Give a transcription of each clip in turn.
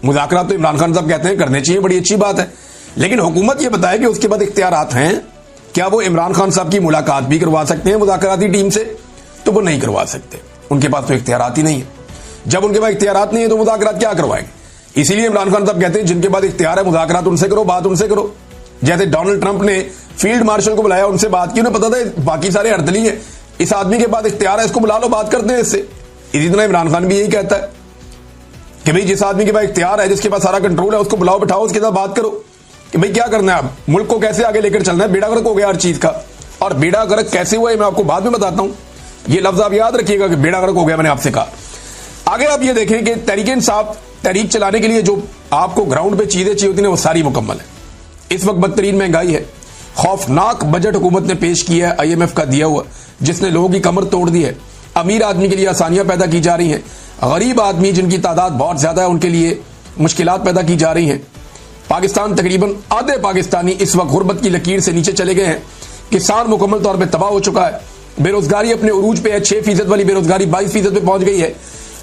मुज़ाकरात तो इमरान खान साहब कहते हैं करने चाहिए, बड़ी अच्छी बात है, लेकिन हुकूमत ये बताए कि उसके बाद इख्तियारात हैं, क्या वो इमरान खान साहब की मुलाकात भी करवा सकते हैं मुज़ाकराती टीम से? तो वो नहीं करवा सकते, उनके पास तो इख्तियारात ही नहीं है। जब उनके पास इख्तियारात नहीं है तो मुज़ाकरात क्या करवाएंगे? इसीलिए इमरान खान साहब कहते हैं जिनके पास इख्तियार है मुज़ाकरात उनसे करो, बात उनसे करो। जैसे डोनाल्ड ट्रंप ने फील्ड मार्शल को बुलाया, उनसे बात की, उन्हें पता था बाकी सारे अर्दली है, इस आदमी के पास इख्तियार है, इसको बुला लो, बात करते हैं इससे। इसी तरह इमरान खान भी यही कहता है कि भाई जिस आदमी के पास इख्तियार है, जिसके पास सारा कंट्रोल है, उसको बुलाओ, बिठाओ, उसके साथ बात करो कि भाई क्या करना है, आप मुल्क को कैसे आगे लेकर चलना है। बेड़ा गर्क हो गया हर चीज का, और बेड़ा गर्क कैसे हुआ है मैं आपको बाद में बताता हूं, ये लफ्ज आप याद रखिएगा कि बेड़ा गर्क हो गया, मैंने आपसे कहा। आगे आप ये देखें कि तहरीक-ए-इंसाफ तहरीक चलाने के लिए जो आपको ग्राउंड पे चीजें चाहिए होती हैं वो सारी मुकम्मल है। इस वक्त बदतरीन महंगाई है, खौफनाक बजट हुकूमत ने पेश किया है IMF का दिया हुआ, जिसने लोगों की कमर तोड़ दी है। अमीर आदमी के लिए आसानियां पैदा की जा रही हैं, गरीब आदमी जिनकी तादाद बहुत ज्यादा है उनके लिए मुश्किलात पैदा की जा रही हैं। पाकिस्तान तकरीबन आधे पाकिस्तानी इस वक्त गुर्बत की लकीर से नीचे चले गए हैं। किसान मुकम्मल तौर पर तबाह हो चुका है, बेरोजगारी अपने उरूज पे है, 6% वाली बेरोजगारी 22% पे पहुंच गई है।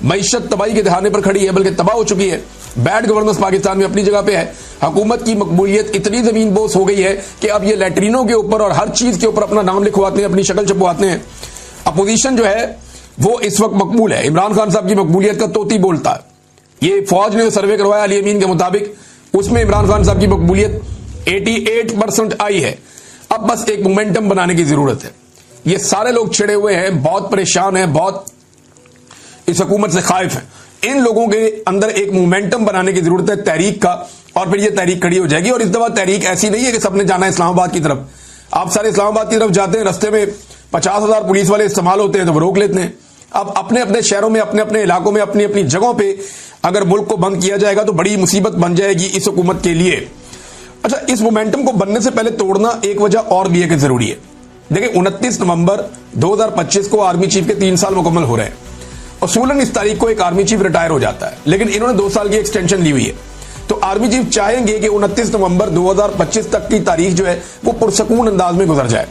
मईशत तबाही के दहाने पर खड़ी है, बल्कि तबाह हो चुकी है। बैड गवर्नेंस पाकिस्तान में अपनी जगह पे है। हुकूमत की मकबूलियत इतनी जमीन बोस हो गई है कि अब ये लैट्रिनों के ऊपर और हर चीज के ऊपर अपना नाम लिखवाते हैं, अपनी शक्ल छपवाते हैं। अपोजिशन जो है वो इस वक्त मकबूल है, इमरान खान साहब की मकबूलियत का तोती बोलता है। ये फौज ने सर्वे करवाया अली अमीन के मुताबिक, उसमें इमरान खान साहब की मकबूलियत 88% आई है। अब बस एक मोमेंटम बनाने की जरूरत है। ये सारे लोग छिड़े हुए हैं, बहुत परेशान हैं, बहुत इस हुकूमत से खाइफ हैं। इन लोगों के अंदर एक मोमेंटम बनाने की जरूरत है तहरीक का, और फिर ये तहरीक खड़ी हो जाएगी। और इस दफा तहरीक ऐसी नहीं है कि सबने जाना है इस्लामाबाद की तरफ। आप सारे इस्लामाबाद की तरफ जाते हैं, रस्ते में 50,000 पुलिस वाले इस्तेमाल होते हैं तो वो रोक लेते हैं। अब अपने अपने शहरों में, अपने अपने इलाकों में, अपनी अपनी जगहों पे अगर मुल्क को बंद किया जाएगा तो बड़ी मुसीबत बन जाएगी इस हुकूमत के लिए। अच्छा, इस मोमेंटम को बनने से पहले तोड़ना एक वजह और भी है कि जरूरी है। देखिए 29 नवंबर 2025 को आर्मी चीफ के 3 साल मुकम्मल हो रहे हैं। असूलन इस तारीख को एक आर्मी चीफ रिटायर हो जाता है, लेकिन इन्होंने 2 साल की एक्सटेंशन ली हुई है। तो आर्मी चीफ चाहेंगे कि 29 नवंबर 2025 तक की तारीख जो है वो पुरसकून अंदाज में गुजर जाए।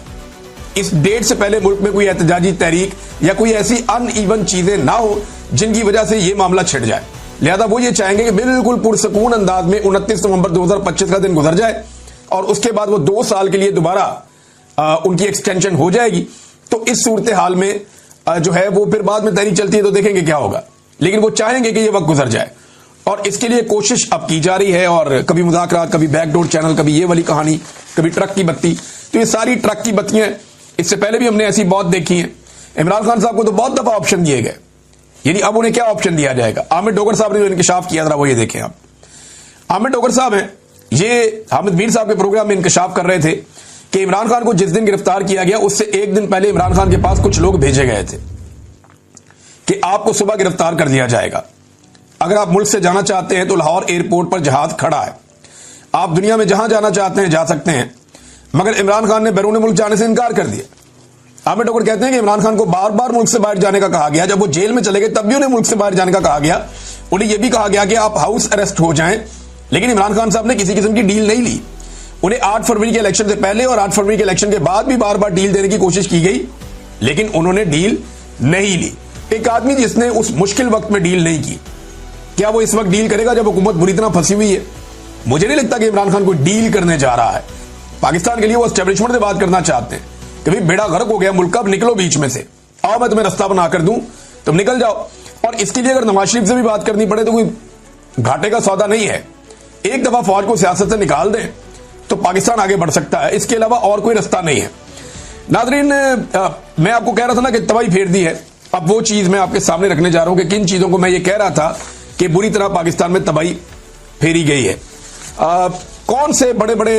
इस डेट से पहले मुल्क में कोई एहतजाजी तहरीक या कोई ऐसी अनइवन चीजें ना हो जिनकी वजह से ये मामला छिड़ जाए। लिहाजा वो ये चाहेंगे कि बिल्कुल पुरसकून अंदाज में 29 नवंबर 2025 का दिन गुजर जाए, और उसके बाद वो 2 साल के लिए दोबारा उनकी एक्सटेंशन हो जाएगी। तो इस सूरत हाल में जो है वो फिर बाद में तहरीक चलती है तो देखेंगे क्या होगा, लेकिन वो चाहेंगे कि ये वक्त गुजर जाए, और इसके लिए कोशिश अब की जा रही है। और कभी मुज़ाकरात, कभी बैकडोर चैनल, कभी ये वाली कहानी, कभी ट्रक की बत्ती। तो ये सारी ट्रक की बत्तियां इससे पहले भी हमने ऐसी बहुत देखी हैं। इमरान खान साहब को तो बहुत दफा ऑप्शन दिए गए, यानी अब उन्हें क्या ऑप्शन दिया जाएगा। आमिर डोगर साहब ने जो इंकशाफ किया, जरा वो ये देखें आप। आमिर डोगर साहब हैं, ये हामिद मीर साहब के प्रोग्राम में इंकशाफ कर रहे थे कि इमरान खान को जिस दिन गिरफ्तार किया गया उससे एक दिन पहले इमरान खान के पास कुछ लोग भेजे गए थे कि आपको सुबह गिरफ्तार कर लिया जाएगा, अगर आप मुल्क से जाना चाहते हैं तो लाहौर एयरपोर्ट पर जहाज खड़ा है, आप दुनिया में जहां जाना चाहते हैं जा सकते हैं। मगर इमरान खान ने बैरून मुल्क जाने से इनकार कर दिया। आमिर डोगर कहते हैं कि इमरान खान को बार बार मुल्क से बाहर जाने का कहा गया। जब वो जेल में चले गए तब भी उन्हें मुल्क से बाहर जाने का कहा गया। उन्हें यह भी कहा गया कि आप हाउस अरेस्ट हो जाएं, लेकिन इमरान खान साहब ने किसी किस्म की डील नहीं ली। उन्हें 8 फरवरी के इलेक्शन से पहले और 8 फरवरी के इलेक्शन के बाद भी बार बार डील देने की कोशिश की गई, लेकिन उन्होंने डील नहीं ली। एक आदमी जिसने उस मुश्किल वक्त में डील नहीं की, क्या वो इस वक्त डील करेगा जब हुकूमत बुरी तरह फंसी हुई है? मुझे नहीं लगता कि इमरान खान कोई डील करने जा रहा है। पाकिस्तान के लिए वो एस्टेब्लिशमेंट से बात करना चाहते हैं कि भाई बेड़ा गर्क हो गया मुल्क का, अब निकलो बीच में से, आओ मैं तुम्हें रास्ता बना कर दूं, तुम निकल जाओ। और इसके लिए अगर नवाज शरीफ से भी बात करनी पड़े तो कोई घाटे का सौदा नहीं है। एक दफा फौज को सियासत से निकाल दें तो पाकिस्तान आगे बढ़ सकता है, इसके अलावा और कोई रास्ता नहीं है। नाज़रीन, मैं आपको कह रहा था ना कि तबाही फेर दी है। अब वो चीज मैं आपके सामने रखने जा रहा हूं कि किन चीजों को मैं ये कह रहा था कि बुरी तरह पाकिस्तान में तबाही फेरी गई है। कौन से बड़े बड़े